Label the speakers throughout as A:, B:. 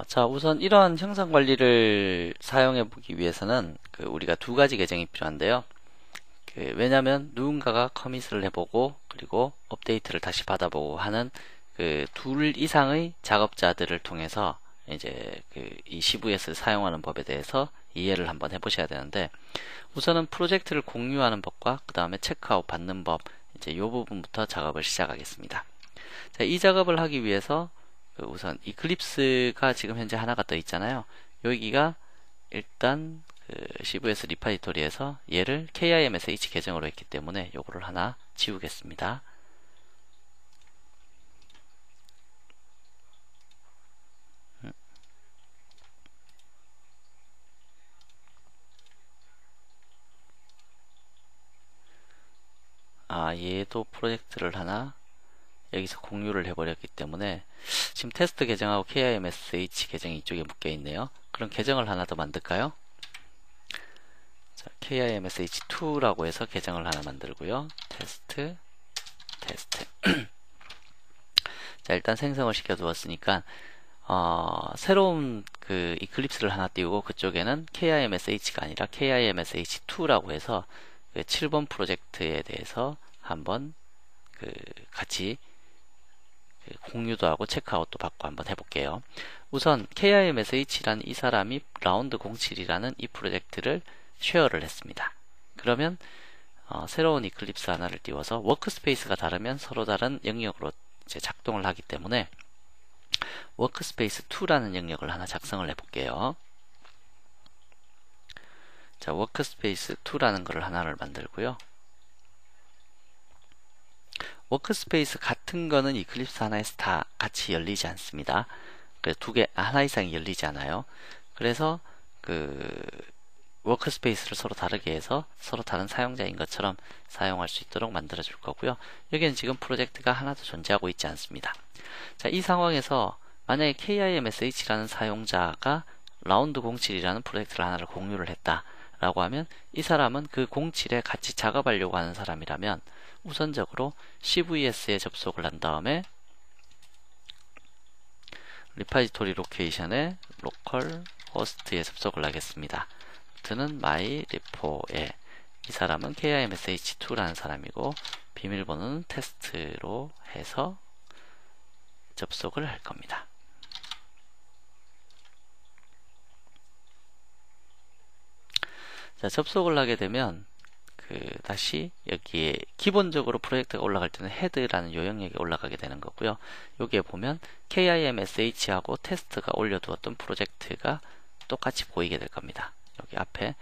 A: 자, 우선 이러한 형상 관리를 사용해 보기 위해서는 우리가 두 가지 계정이 필요한데요. 왜냐면 누군가가 커밋을 해보고 그리고 업데이트를 다시 받아보고 하는 둘 이상의 작업자들을 통해서 이제 이 CVS를 사용하는 법에 대해서 이해를 한번 해보셔야 되는데, 우선은 프로젝트를 공유하는 법과 그 다음에 체크아웃 받는 법, 이제 이 부분부터 작업을 시작하겠습니다. 자, 이 작업을 하기 위해서 우선 이클립스가 지금 현재 하나가 떠 있잖아요. 여기가 일단 CVS 리파지토리에서 얘를 KIMSH 계정으로 했기 때문에 요거를 하나 지우겠습니다. 얘도 프로젝트를 하나 여기서 공유를 해버렸기 때문에 지금 테스트 계정하고 KIMSH 계정이 이쪽에 묶여 있네요. 그럼 계정을 하나 더 만들까요? 자, KIMSH2라고 해서 계정을 하나 만들고요. 테스트. 자, 일단 생성을 시켜 두었으니까 새로운 이클립스를 하나 띄우고 그쪽에는 KIMSH가 아니라 KIMSH2라고 해서 7번 프로젝트에 대해서 한번 같이 공유도 하고 체크아웃도 받고 한번 해볼게요. 우선 KIMSH라는 이 사람이 라운드 07이라는 이 프로젝트를 쉐어를 했습니다. 그러면 새로운 이클립스 하나를 띄워서 워크스페이스가 다르면 서로 다른 영역으로 이제 작동을 하기 때문에 워크스페이스 2라는 영역을 하나 작성을 해볼게요. 자, 워크스페이스 2라는 것을 하나를 만들고요. 워크스페이스 같은 거는 이클립스 하나에서 다 같이 열리지 않습니다. 그래서 하나 이상이 열리지 않아요. 그래서 워크스페이스를 서로 다르게 해서 서로 다른 사용자인 것처럼 사용할 수 있도록 만들어 줄 거고요. 여기는 지금 프로젝트가 하나도 존재하고 있지 않습니다. 자, 이 상황에서 만약에 KIMSH라는 사용자가 라운드 07이라는 프로젝트를 하나를 공유를 했다 라고 하면, 이 사람은 그 07에 같이 작업하려고 하는 사람이라면 우선적으로 CVS에 접속을 한 다음에 리파지토리 로케이션에 로컬 호스트에 접속을 하겠습니다. 호스트는 my repo에, 이 사람은 KIMSH2라는 사람이고 비밀번호는 테스트로 해서 접속을 할 겁니다. 자, 접속을 하게 되면 다시 여기에 기본적으로 프로젝트가 올라갈 때는 헤드라는 요 영역에 올라가게 되는 거고요. 여기에 보면 KIMSH하고 테스트가 올려두었던 프로젝트가 똑같이 보이게 될 겁니다. 여기 앞에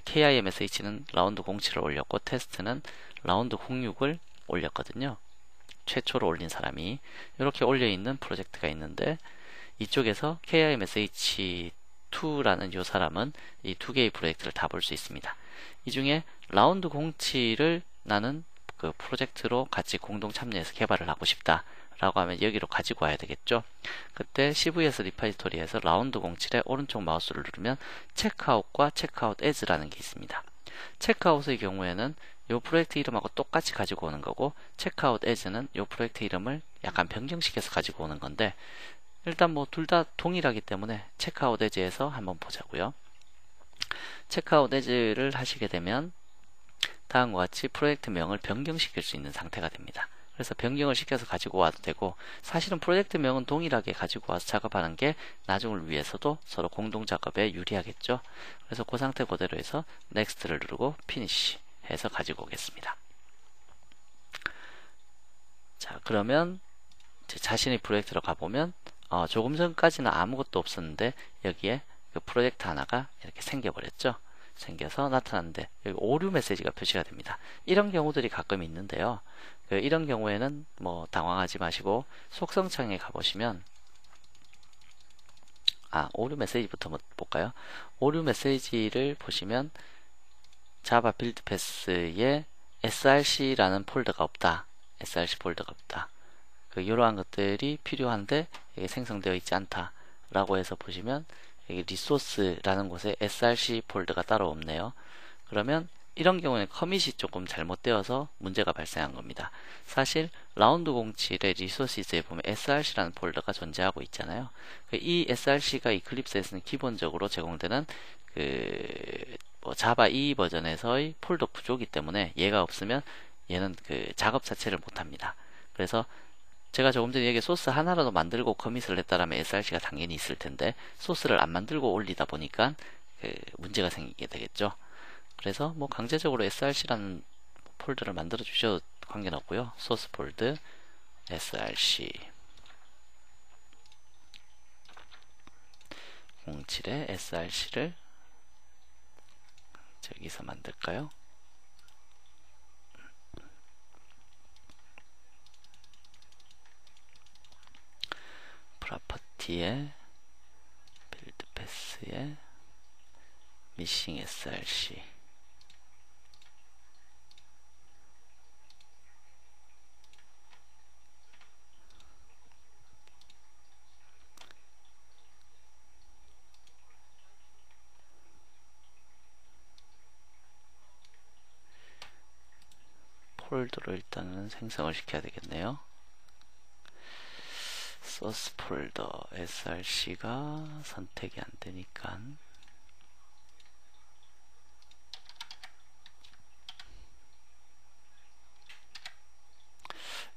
A: KIMSH는 라운드 07을 올렸고 테스트는 라운드 06을 올렸거든요. 최초로 올린 사람이 이렇게 올려있는 프로젝트가 있는데, 이쪽에서 KIMSH2라는 이 사람은 이 두 개의 프로젝트를 다 볼 수 있습니다. 이 중에 라운드 07을 나는 그 프로젝트로 같이 공동 참여해서 개발을 하고 싶다 라고 하면 여기로 가지고 와야 되겠죠. 그때 CVS 리파지토리에서 라운드 07에 오른쪽 마우스를 누르면 체크아웃과 체크아웃 as라는 게 있습니다. 체크아웃의 경우에는 이 프로젝트 이름하고 똑같이 가지고 오는 거고, 체크아웃 as는 이 프로젝트 이름을 약간 변경시켜서 가지고 오는 건데, 일단 뭐 둘 다 동일하기 때문에 체크아웃 as에서 한번 보자고요. 체크아웃 as를 하시게 되면 다음과 같이 프로젝트명을 변경시킬 수 있는 상태가 됩니다. 그래서 변경을 시켜서 가지고 와도 되고, 사실은 프로젝트명은 동일하게 가지고 와서 작업하는 게 나중을 위해서도 서로 공동 작업에 유리하겠죠. 그래서 그 상태 그대로 해서 넥스트를 누르고 피니시 해서 가지고 오겠습니다. 자, 그러면 자신의 프로젝트로 가보면 조금 전까지는 아무것도 없었는데 여기에 그 프로젝트 하나가 이렇게 생겨버렸죠. 생겨서 나타났는데 여기 오류 메시지가 표시가 됩니다. 이런 경우들이 가끔 있는데요. 이런 경우에는 뭐 당황하지 마시고 속성창에 가보시면, 오류 메시지부터 볼까요? 오류 메시지를 보시면 자바 빌드 패스에 src라는 폴더가 없다, src 폴더가 없다, 이러한 것들이 필요한데 이게 생성되어 있지 않다 라고 해서 보시면 여기 리소스라는 곳에 src 폴더가 따로 없네요. 그러면 이런 경우에는 커밋이 조금 잘못되어서 문제가 발생한 겁니다. 사실 라운드 07의 리소시스에 보면 src라는 폴더가 존재하고 있잖아요. 이 src가 이클립스에서는 기본적으로 제공되는 자바 2 버전에서의 폴더 구조이기 때문에 얘가 없으면 얘는 작업 자체를 못합니다. 그래서 제가 조금 전에 여기 소스 하나라도 만들고 커밋을 했다라면 src가 당연히 있을 텐데 소스를 안 만들고 올리다 보니까 문제가 생기게 되겠죠. 그래서 뭐 강제적으로 src라는 폴더를 만들어 주셔도 관계는 없고요. 소스 폴드 src 07에 src를 여기서 만들까요? 프로퍼티에 빌드 패스에 미싱 src 폴더로 일단은 생성을 시켜야 되겠네요. 소스 폴더 src가 선택이 안 되니까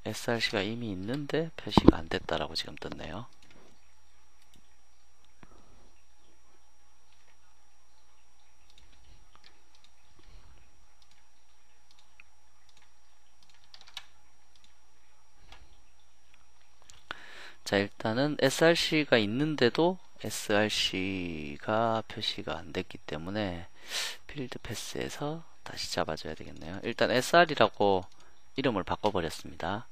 A: src가 이미 있는데 표시가 안 됐다라고 지금 떴네요. 자, 일단은 src가 있는데도 src가 표시가 안 됐기 때문에 필드 패스에서 다시 잡아줘야 되겠네요. 일단 sr이라고 이름을 바꿔버렸습니다.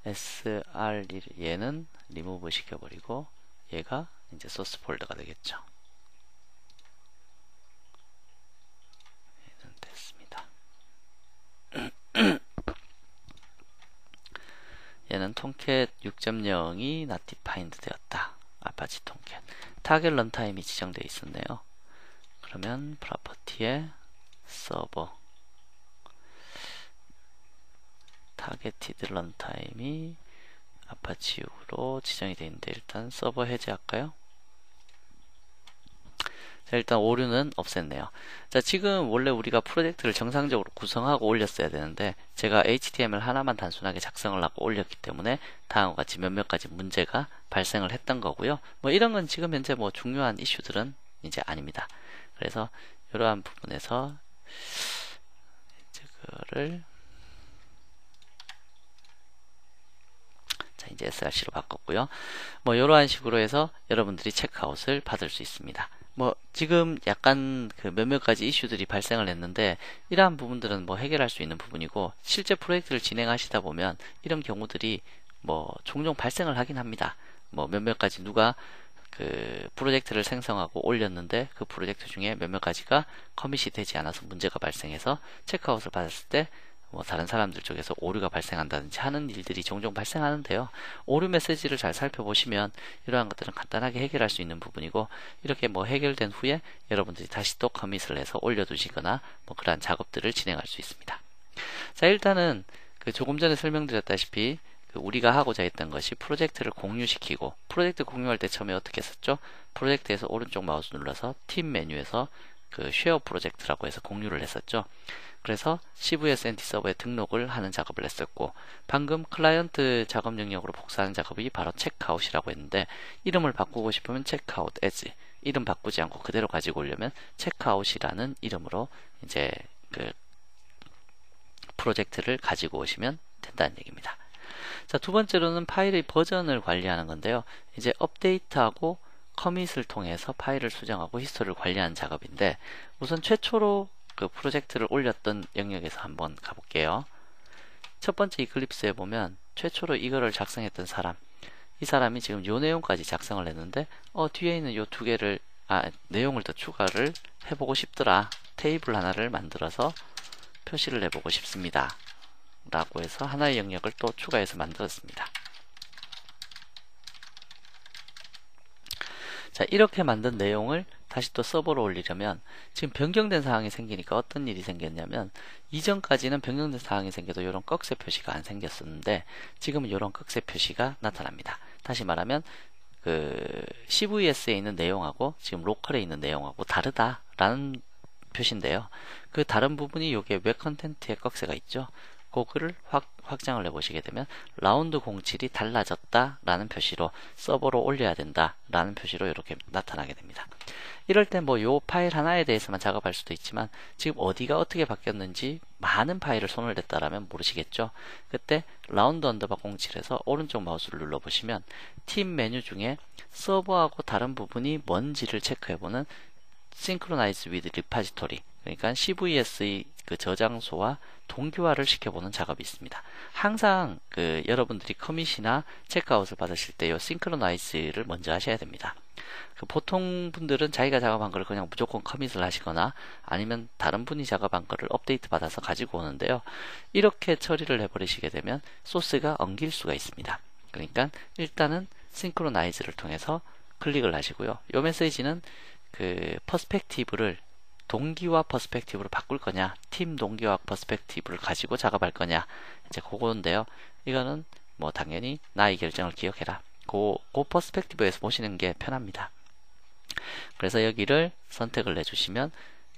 A: sr 얘는 리무브 시켜버리고 얘가 이제 소스 폴더가 되겠죠. 얘는 됐습니다. 얘는 톰캣 6.0이 not defined 되었다. 아파치 톰캣. 타겟 런타임이 지정되어 있었네요. 그러면 프로퍼티에 서버 타겟티드 런타임이 아파치 6으로 지정이 되어 있는데 일단 서버 해제할까요? 자, 일단 오류는 없앴네요. 자, 지금 원래 우리가 프로젝트를 정상적으로 구성하고 올렸어야 되는데 제가 HTML 하나만 단순하게 작성을 하고 올렸기 때문에 다음과 같이 몇몇 가지 문제가 발생을 했던 거고요. 뭐 이런 건 지금 현재 뭐 중요한 이슈들은 이제 아닙니다. 그래서 이러한 부분에서 그거를 자, 이제 src로 바꿨고요. 뭐 이러한 식으로 해서 여러분들이 체크아웃을 받을 수 있습니다. 뭐 지금 약간 몇몇 가지 이슈들이 발생을 했는데 이러한 부분들은 뭐 해결할 수 있는 부분이고 실제 프로젝트를 진행하시다 보면 이런 경우들이 뭐 종종 발생을 하긴 합니다. 뭐 몇몇 가지 누가 프로젝트를 생성하고 올렸는데 그 프로젝트 중에 몇몇 가지가 커밋이 되지 않아서 문제가 발생해서 체크아웃을 받았을 때 뭐 다른 사람들 쪽에서 오류가 발생한다든지 하는 일들이 종종 발생하는데요. 오류 메시지를 잘 살펴보시면 이러한 것들은 간단하게 해결할 수 있는 부분이고 이렇게 뭐 해결된 후에 여러분들이 다시 또 커밋을 해서 올려두시거나 뭐 그러한 작업들을 진행할 수 있습니다. 자, 일단은 조금 전에 설명드렸다시피 우리가 하고자 했던 것이 프로젝트를 공유시키고 프로젝트 공유할 때 처음에 어떻게 했었죠? 프로젝트에서 오른쪽 마우스 눌러서 팀 메뉴에서 쉐어 프로젝트라고 해서 공유를 했었죠. 그래서 CVS NT 서버에 등록을 하는 작업을 했었고 방금 클라이언트 작업 영역으로 복사하는 작업이 바로 체크아웃이라고 했는데 이름을 바꾸고 싶으면 체크아웃 as 이름 바꾸지 않고 그대로 가지고 오려면 체크아웃이라는 이름으로 이제 프로젝트를 가지고 오시면 된다는 얘기입니다. 자, 두 번째로는 파일의 버전을 관리하는 건데요. 이제 업데이트하고 커밋을 통해서 파일을 수정하고 히스토리를 관리하는 작업인데 우선 최초로 프로젝트를 올렸던 영역에서 한번 가볼게요. 첫 번째 이클립스에 보면 최초로 이거를 작성했던 사람 이 사람이 지금 요 내용까지 작성을 했는데 뒤에 있는 요 두 개를 내용을 더 추가를 해보고 싶더라. 테이블 하나를 만들어서 표시를 해보고 싶습니다. 라고 해서 하나의 영역을 또 추가해서 만들었습니다. 자, 이렇게 만든 내용을 다시 또 서버로 올리려면 지금 변경된 사항이 생기니까 어떤 일이 생겼냐면, 이전까지는 변경된 사항이 생겨도 이런 꺽쇠 표시가 안 생겼었는데 지금은 이런 꺽쇠 표시가 나타납니다. 다시 말하면 그 CVS에 있는 내용하고 지금 로컬에 있는 내용하고 다르다라는 표시인데요. 그 다른 부분이 요게 웹 컨텐츠의 꺽쇠가 있죠. 그거를 확장을 해보시게 되면 라운드 07이 달라졌다 라는 표시로 서버로 올려야 된다 라는 표시로 이렇게 나타나게 됩니다. 이럴 때 뭐 요 파일 하나에 대해서만 작업할 수도 있지만 지금 어디가 어떻게 바뀌었는지 많은 파일을 손을 댔다라면 모르시겠죠. 그때 라운드 언더바 07에서 오른쪽 마우스를 눌러보시면 팀 메뉴 중에 서버하고 다른 부분이 뭔지를 체크해보는 Synchronize with Repository, 그러니까 CVS의 그 저장소와 동기화를 시켜보는 작업이 있습니다. 항상 그 여러분들이 커밋이나 체크아웃을 받으실 때 이 Synchronize를 먼저 하셔야 됩니다. 그 보통 분들은 자기가 작업한 거를 그냥 무조건 커밋을 하시거나 아니면 다른 분이 작업한 거를 업데이트 받아서 가지고 오는데요. 이렇게 처리를 해버리시게 되면 소스가 엉길 수가 있습니다. 그러니까 일단은 Synchronize를 통해서 클릭을 하시고요. 이 메시지는 그 퍼스펙티브를 동기화 퍼스펙티브로 바꿀 거냐, 팀 동기화 퍼스펙티브를 가지고 작업할 거냐, 이제 그건데요. 이거는 뭐 당연히 나의 결정을 기억해라. 그 퍼스펙티브에서 보시는 게 편합니다. 그래서 여기를 선택을 해주시면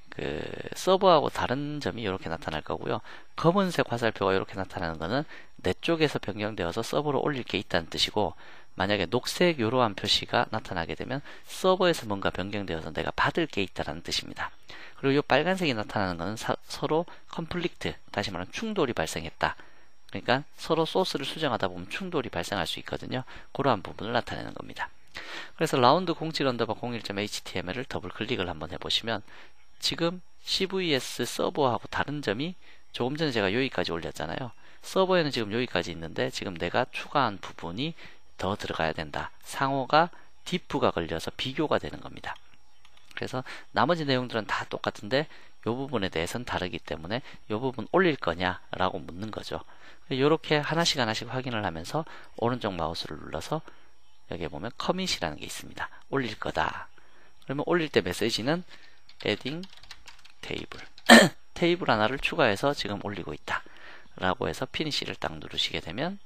A: 그 서버하고 다른 점이 이렇게 나타날 거고요. 검은색 화살표가 이렇게 나타나는 거는 내 쪽에서 변경되어서 서버로 올릴 게 있다는 뜻이고, 만약에 녹색 이러한 표시가 나타나게 되면 서버에서 뭔가 변경되어서 내가 받을 게 있다는 뜻입니다. 그리고 이 빨간색이 나타나는 것은 서로 컨플릭트, 다시 말하면 충돌이 발생했다. 그러니까 서로 소스를 수정하다 보면 충돌이 발생할 수 있거든요. 그러한 부분을 나타내는 겁니다. 그래서 라운드 07 언더바 01.html을 더블 클릭을 한번 해보시면 지금 CVS 서버하고 다른 점이 조금 전에 제가 여기까지 올렸잖아요. 서버에는 지금 여기까지 있는데 지금 내가 추가한 부분이 더 들어가야 된다. 상호가 diff가 걸려서 비교가 되는 겁니다. 그래서 나머지 내용들은 다 똑같은데 이 부분에 대해서는 다르기 때문에 이 부분 올릴 거냐 라고 묻는 거죠. 이렇게 하나씩 확인을 하면서 오른쪽 마우스를 눌러서 여기에 보면 커밋이라는 게 있습니다. 올릴 거다. 그러면 올릴 때 메시지는 adding table 테이블 하나를 추가해서 지금 올리고 있다 라고 해서 피니시를 딱 누르시게 되면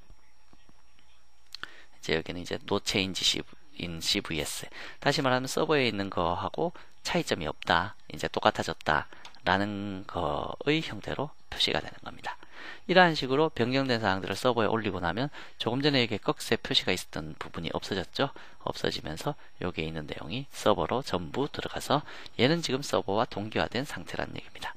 A: 이제 여기는 이제 no change in CVS, 다시 말하면 서버에 있는 거하고 차이점이 없다, 이제 똑같아졌다 라는 거의 형태로 표시가 되는 겁니다. 이러한 식으로 변경된 사항들을 서버에 올리고 나면 조금 전에 여기에 꺽쇠 표시가 있었던 부분이 없어졌죠. 없어지면서 여기에 있는 내용이 서버로 전부 들어가서 얘는 지금 서버와 동기화된 상태라는 얘기입니다.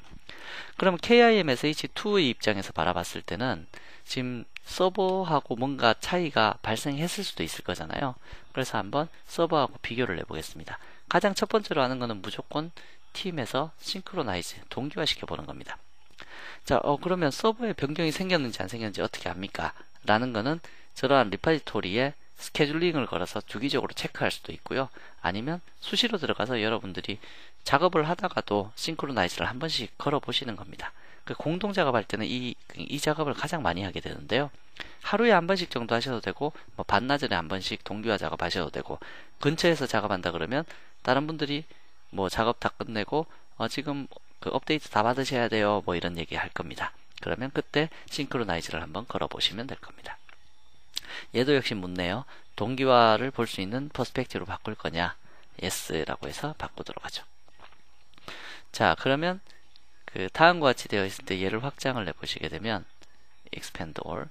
A: 그럼 KIMSH2의 입장에서 바라봤을 때는 지금 서버하고 뭔가 차이가 발생했을 수도 있을 거잖아요. 그래서 한번 서버하고 비교를 해보겠습니다. 가장 첫 번째로 하는 거는 무조건 팀에서 싱크로나이즈, 동기화 시켜보는 겁니다. 자, 그러면 서버에 변경이 생겼는지 안 생겼는지 어떻게 합니까? 라는 거는 저러한 리파지토리에 스케줄링을 걸어서 주기적으로 체크할 수도 있고요. 아니면 수시로 들어가서 여러분들이 작업을 하다가도 싱크로나이즈를 한 번씩 걸어 보시는 겁니다. 그 공동 작업할 때는 이 작업을 가장 많이 하게 되는데요. 하루에 한 번씩 정도 하셔도 되고, 뭐 반나절에 한 번씩 동기화 작업하셔도 되고, 근처에서 작업한다 그러면 다른 분들이 뭐 작업 다 끝내고 지금 그 업데이트 다 받으셔야 돼요, 뭐 이런 얘기 할 겁니다. 그러면 그때 싱크로나이즈를 한번 걸어 보시면 될 겁니다. 얘도 역시 묻네요. 동기화를 볼 수 있는 퍼스펙티브로 바꿀 거냐? Yes라고 해서 바꾸도록 하죠. 자, 그러면 그 다음과 같이 되어 있을 때 얘를 확장을 해보시게 되면 expand all,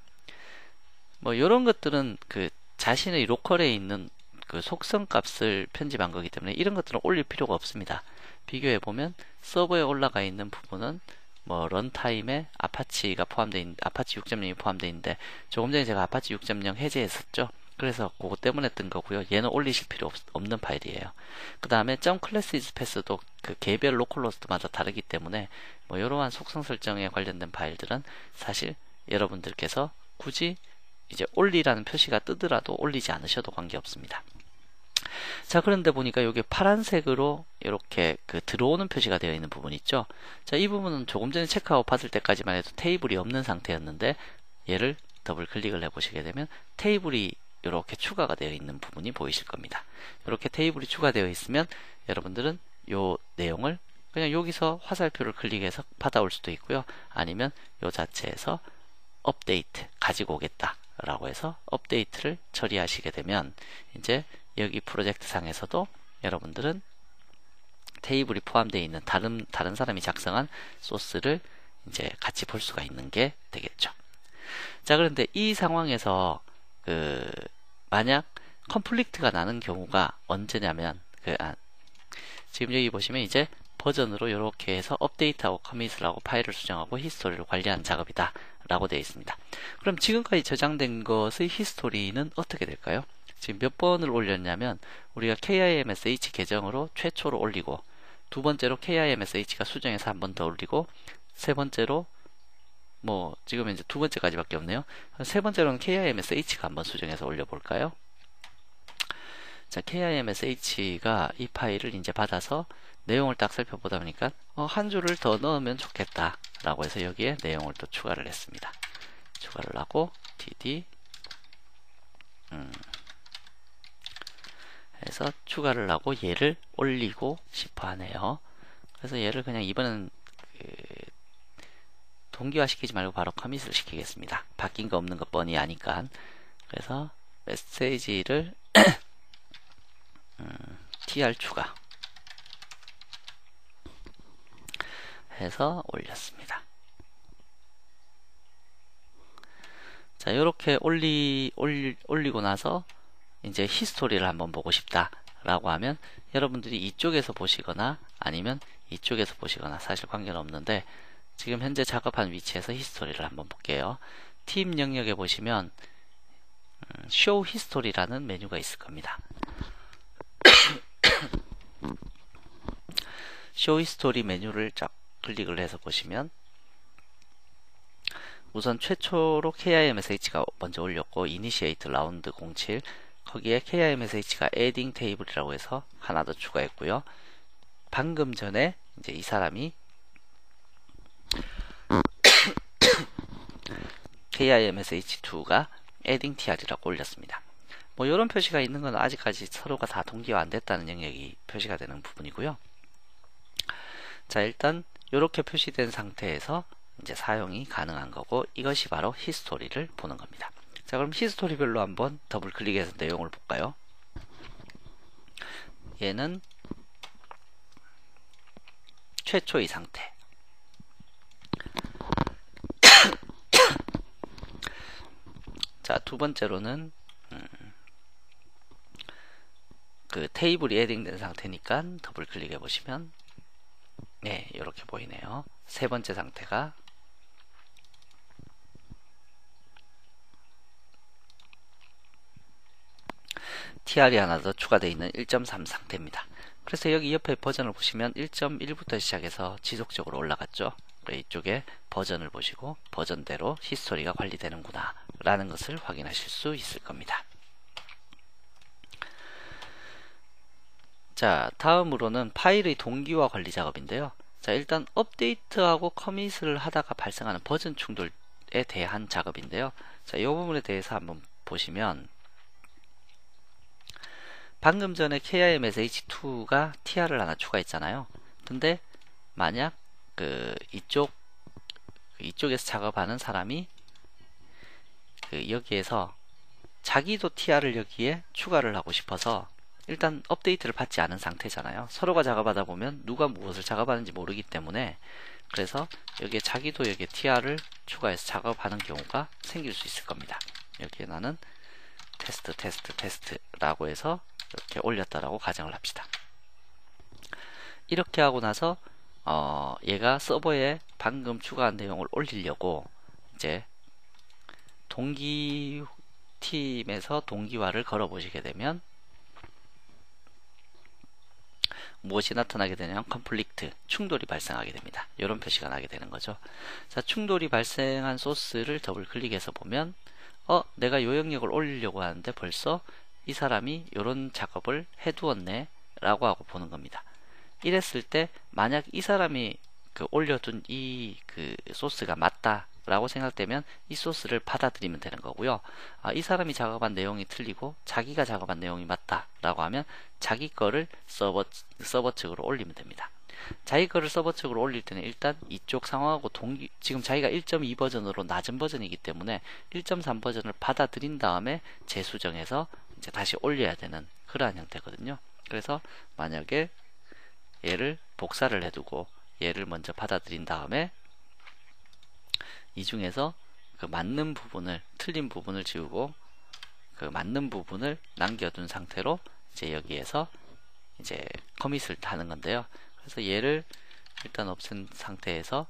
A: 뭐 이런 것들은 그 자신의 로컬에 있는 그 속성 값을 편집한 거기 때문에 이런 것들은 올릴 필요가 없습니다. 비교해 보면 서버에 올라가 있는 부분은 뭐 런타임에 아파치가 포함되어 있는, 아파치 6.0이 포함되어 있는데 조금 전에 제가 아파치 6.0 해제했었죠. 그래서 그거 때문에 뜬 거고요. 얘는 올리실 필요 없는 파일이에요. 그 다음에 .classes.path도 그 개별 로컬호스트마다 다르기 때문에 뭐 이러한 속성 설정에 관련된 파일들은 사실 여러분들께서 굳이 이제 올리라는 표시가 뜨더라도 올리지 않으셔도 관계없습니다. 자, 그런데 보니까 여기 파란색으로 이렇게 그 들어오는 표시가 되어 있는 부분 있죠. 자, 이 부분은 조금 전에 체크아웃 받을 때까지만 해도 테이블이 없는 상태였는데 얘를 더블 클릭을 해보시게 되면 테이블이 이렇게 추가가 되어 있는 부분이 보이실 겁니다. 이렇게 테이블이 추가되어 있으면 여러분들은 요 내용을 그냥 여기서 화살표를 클릭해서 받아올 수도 있고요. 아니면 요 자체에서 업데이트 가지고 오겠다 라고 해서 업데이트를 처리하시게 되면 이제 여기 프로젝트 상에서도 여러분들은 테이블이 포함되어 있는 다른 사람이 작성한 소스를 이제 같이 볼 수가 있는 게 되겠죠. 자, 그런데 이 상황에서 만약 컨플릭트가 나는 경우가 언제냐면 지금 여기 보시면 이제 버전으로 이렇게 해서 업데이트하고 커밋을 하고 파일을 수정하고 히스토리를 관리하는 작업이다 라고 되어 있습니다. 그럼 지금까지 저장된 것의 히스토리는 어떻게 될까요? 지금 몇 번을 올렸냐면 우리가 KIMSH 계정으로 최초로 올리고, 두 번째로 KIMSH가 수정해서 한 번 더 올리고, 세 번째로 지금 이제 두 번째까지밖에 없네요. 세 번째로는 KIMSH가 한번 수정해서 올려볼까요? 자, KIMSH가 이 파일을 이제 받아서 내용을 딱 살펴보다 보니까 한 줄을 더 넣으면 좋겠다 라고 해서 여기에 내용을 또 추가를 했습니다. 추가를 하고 dd 해서 추가를 하고 얘를 올리고 싶어 하네요. 그래서 얘를 그냥 이번엔 동기화 시키지 말고 바로 커밋을 시키겠습니다. 바뀐 거 없는 거 뻔히 아니까. 그래서 메시지를 tr 추가 해서 올렸습니다. 자, 이렇게 올리고 나서 이제 히스토리를 한번 보고 싶다 라고 하면 여러분들이 이쪽에서 보시거나 아니면 이쪽에서 보시거나 사실 관계는 없는데, 지금 현재 작업한 위치에서 히스토리를 한번 볼게요. 팀 영역에 보시면 Show History라는 메뉴가 있을 겁니다. Show History 메뉴를 쫙 클릭을 해서 보시면 우선 최초로 KIMSH가 먼저 올렸고 Initiate 라운드 07 거기에 KIMSH가 Adding Table이라고 해서 하나 더 추가했고요. 방금 전에 이제 이 사람이 KIMSH2가 Adding TR이라고 올렸습니다. 이런 표시가 있는 건 아직까지 서로가 다 동기화 안 됐다는 영역이 표시가 되는 부분이고요. 자, 일단 이렇게 표시된 상태에서 이제 사용이 가능한 거고, 이것이 바로 히스토리를 보는 겁니다. 자, 그럼 히스토리별로 한번 더블 클릭해서 내용을 볼까요? 얘는 최초의 상태. 자, 두 번째로는 테이블이 에딩된 상태니까 더블 클릭해 보시면 네, 이렇게 보이네요. 세 번째 상태가 TR이 하나 더 추가되어 있는 1.3 상태입니다. 그래서 여기 옆에 버전을 보시면 1.1부터 시작해서 지속적으로 올라갔죠. 이쪽에 버전을 보시고 버전대로 히스토리가 관리되는구나 라는 것을 확인하실 수 있을 겁니다. 자, 다음으로는 파일의 동기화 관리 작업인데요. 자, 일단 업데이트하고 커밋을 하다가 발생하는 버전 충돌에 대한 작업인데요. 자, 이 부분에 대해서 한번 보시면 방금 전에 KIMSH2가 TR을 하나 추가했잖아요. 근데 만약 이쪽에서 작업하는 사람이 여기에서 자기도 TR을 여기에 추가를 하고 싶어서 일단 업데이트를 받지 않은 상태잖아요. 서로가 작업하다 보면 누가 무엇을 작업하는지 모르기 때문에, 그래서 여기에 자기도 여기에 TR을 추가해서 작업하는 경우가 생길 수 있을 겁니다. 여기에 나는 테스트라고 해서 이렇게 올렸다라고 가정을 합시다. 이렇게 하고 나서 얘가 서버에 방금 추가한 내용을 올리려고 이제 동기팀에서 동기화를 걸어 보시게 되면 무엇이 나타나게 되냐면 컨플릭트, 충돌이 발생하게 됩니다. 이런 표시가 나게 되는 거죠. 자, 충돌이 발생한 소스를 더블 클릭해서 보면 내가 요 영역을 올리려고 하는데 벌써 이 사람이 이런 작업을 해두었네 라고 하고 보는 겁니다. 이랬을 때 만약 이 사람이 올려둔 이 소스가 맞다 라고 생각되면 이 소스를 받아들이면 되는 거고요. 이 사람이 작업한 내용이 틀리고 자기가 작업한 내용이 맞다 라고 하면 자기 거를 서버 측으로 올리면 됩니다. 자기 거를 서버 측으로 올릴 때는 일단 이쪽 상황하고 지금 자기가 1.2 버전으로 낮은 버전이기 때문에 1.3 버전을 받아들인 다음에 재수정해서 이제 다시 올려야 되는 그러한 형태거든요. 그래서 만약에 얘를 복사를 해두고 얘를 먼저 받아들인 다음에 이 중에서 그 맞는 부분을, 틀린 부분을 지우고 그 맞는 부분을 남겨둔 상태로 이제 여기에서 이제 커밋을 하는 건데요. 그래서 얘를 일단 없앤 상태에서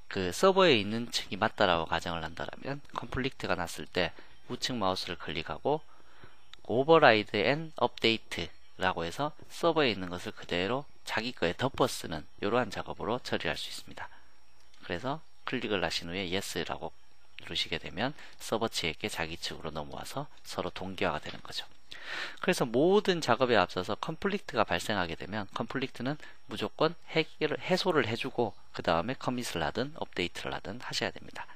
A: 그 서버에 있는 측이 맞다라고 가정을 한다면 컴플리트가 났을 때 우측 마우스를 클릭하고 오버라이드 앤 업데이트 라고 해서 서버에 있는 것을 그대로 자기 거에 덮어 쓰는 이러한 작업으로 처리할 수 있습니다. 그래서 클릭을 하신 후에 Yes라고 누르시게 되면 서버 측에게 자기 측으로 넘어와서 서로 동기화가 되는 거죠. 그래서 모든 작업에 앞서서 컴플리트가 발생하게 되면 컴플리트는 무조건 해소를 해주고 그 다음에 커밋을 하든 업데이트를 하든 하셔야 됩니다.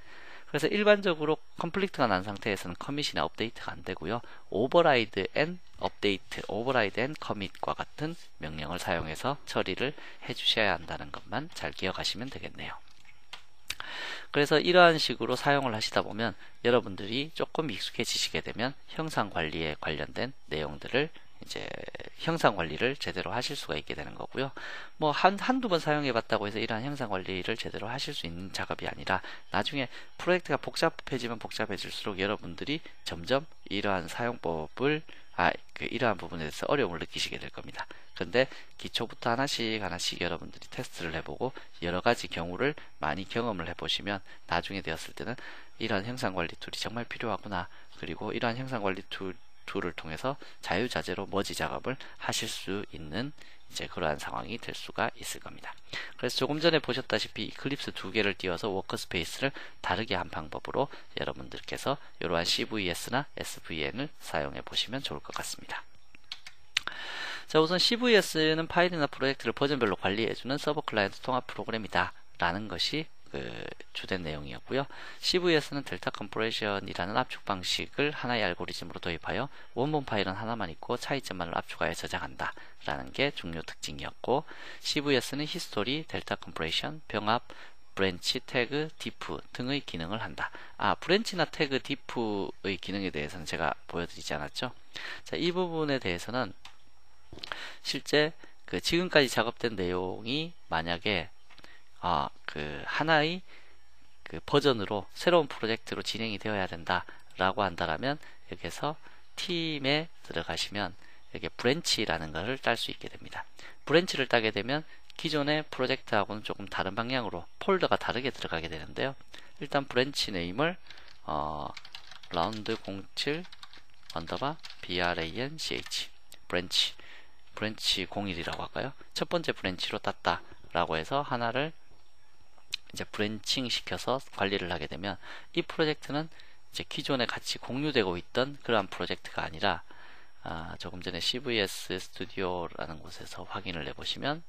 A: 그래서 일반적으로 컴플리트가 난 상태에서는 커밋이나 업데이트가 안 되고요. 오버라이드 앤 업데이트, 오버라이드 앤 커밋과 같은 명령을 사용해서 처리를 해주셔야 한다는 것만 잘 기억하시면 되겠네요. 그래서 이러한 식으로 사용을 하시다 보면 여러분들이 조금 익숙해지시게 되면 형상 관리에 관련된 내용들을 이제 형상 관리를 제대로 하실 수가 있게 되는 거고요. 뭐 한두 번 사용해 봤다고 해서 이러한 형상 관리를 제대로 하실 수 있는 작업이 아니라 나중에 프로젝트가 복잡해지면 복잡해질수록 여러분들이 점점 이러한 사용법을 이러한 부분에 대해서 어려움을 느끼시게 될 겁니다. 근데 기초부터 하나씩 여러분들이 테스트를 해보고 여러가지 경우를 많이 경험을 해보시면 나중에 되었을 때는 이러한 형상관리 툴이 정말 필요하구나, 그리고 이러한 형상관리 툴을 통해서 자유자재로 머지 작업을 하실 수 있는 이제 그러한 상황이 될 수가 있을 겁니다. 그래서 조금 전에 보셨다시피 이클립스 두 개를 띄워서 워크스페이스를 다르게 한 방법으로 여러분들께서 이러한 CVS나 SVN을 사용해 보시면 좋을 것 같습니다. 자, 우선 CVS는 파일이나 프로젝트를 버전별로 관리해주는 서버 클라이언트 통합 프로그램이다 라는 것이 주된 내용이었고요. CVS는 델타 컴프레션이라는 압축 방식을 하나의 알고리즘으로 도입하여 원본 파일은 하나만 있고 차이점만을 압축하여 저장한다 라는 게 중요 특징이었고, CVS는 히스토리, 델타 컴프레션, 병합, 브랜치, 태그, 디프 등의 기능을 한다. 브랜치나 태그, 디프의 기능에 대해서는 제가 보여드리지 않았죠. 자, 이 부분에 대해서는 실제 지금까지 작업된 내용이 만약에 하나의 버전으로 새로운 프로젝트로 진행이 되어야 된다 라고 한다면 여기서 팀에 들어가시면 여기 브랜치라는 것을 딸 수 있게 됩니다. 브랜치를 따게 되면 기존의 프로젝트하고는 조금 다른 방향으로 폴더가 다르게 들어가게 되는데요. 일단 브랜치 네임을 라운드 07 언더바 branch 브랜치 01이라고 할까요? 첫 번째 브랜치로 땄다 라고 해서 하나를 이제 브랜칭 시켜서 관리를 하게 되면 이 프로젝트는 이제 기존에 같이 공유되고 있던 그러한 프로젝트가 아니라 조금 전에 CVS 스튜디오라는 곳에서 확인을 해보시면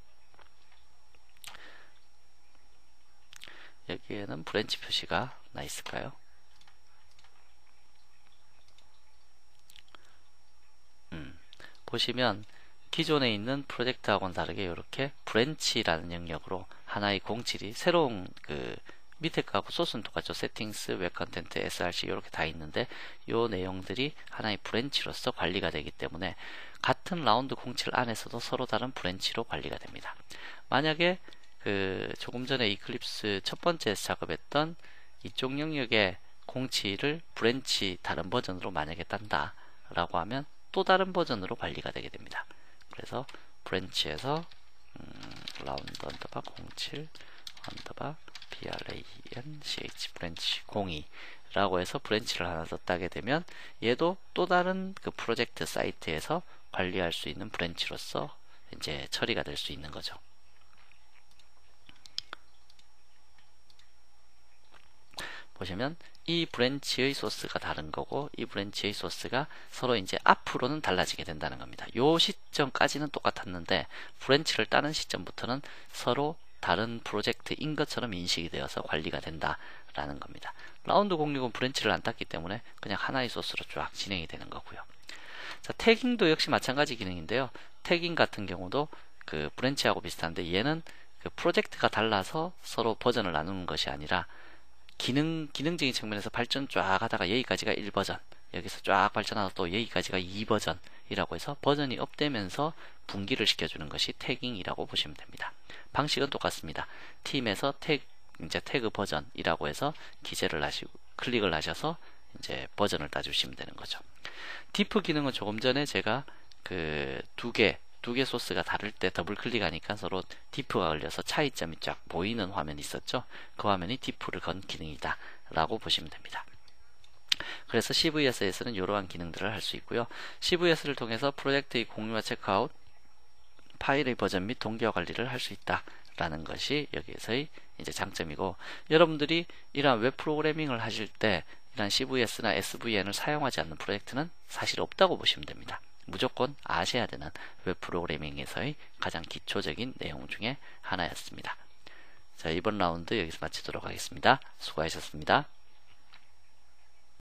A: 여기에는 브랜치 표시가 나 있을까요? 보시면 기존에 있는 프로젝트하고는 다르게 이렇게 브랜치라는 영역으로 하나의 07이 새로운 밑에 거하고 소스는 똑같죠. 세팅스, 웹 컨텐트, SRC 이렇게 다 있는데 이 내용들이 하나의 브랜치로서 관리가 되기 때문에 같은 라운드 07 안에서도 서로 다른 브랜치로 관리가 됩니다. 만약에 조금 전에 이클립스 첫 번째 작업했던 이쪽 영역의 07을 브랜치 다른 버전으로 만약에 딴다 라고 하면 또 다른 버전으로 관리가 되게 됩니다. 그래서 브랜치에서 라운드 언더바 07 언더바 branch 브랜치 02 라고 해서 브랜치를 하나 더 따게 되면 얘도 또 다른 프로젝트 사이트에서 관리할 수 있는 브랜치로서 이제 처리가 될 수 있는 거죠. 보시면 이 브랜치의 소스가 다른 거고 이 브랜치의 소스가 서로 이제 앞으로는 달라지게 된다는 겁니다. 요 시점까지는 똑같았는데 브랜치를 따는 시점부터는 서로 다른 프로젝트인 것처럼 인식이 되어서 관리가 된다라는 겁니다. 라운드 06은 브랜치를 안 땄기 때문에 그냥 하나의 소스로 쫙 진행이 되는 거고요. 자, 태깅도 역시 마찬가지 기능인데요. 태깅 같은 경우도 그 브랜치하고 비슷한데 얘는 그 프로젝트가 달라서 서로 버전을 나누는 것이 아니라 기능적인 측면에서 발전 쫙 하다가 여기까지가 1버전, 여기서 쫙 발전하다 또 여기까지가 2버전이라고 해서 버전이 업되면서 분기를 시켜주는 것이 태깅이라고 보시면 됩니다. 방식은 똑같습니다. 팀에서 태그 버전이라고 해서 기재를 하시고 클릭을 하셔서 이제 버전을 따주시면 되는 거죠. 디프 기능은 조금 전에 제가 그 두 개 소스가 다를 때 더블 클릭하니까 서로 diff가 걸려서 차이점이 쫙 보이는 화면이 있었죠. 그 화면이 diff를 건 기능이다 라고 보시면 됩니다. 그래서 CVS에서는 이러한 기능들을 할 수 있고요. CVS를 통해서 프로젝트의 공유와 체크아웃, 파일의 버전 및 동기화 관리를 할 수 있다 라는 것이 여기에서의 이제 장점이고, 여러분들이 이러한 웹 프로그래밍을 하실 때 이런 CVS나 SVN을 사용하지 않는 프로젝트는 사실 없다고 보시면 됩니다. 무조건 아셔야 되는 웹 프로그래밍에서의 가장 기초적인 내용 중에 하나였습니다. 자, 이번 라운드 여기서 마치도록 하겠습니다. 수고하셨습니다.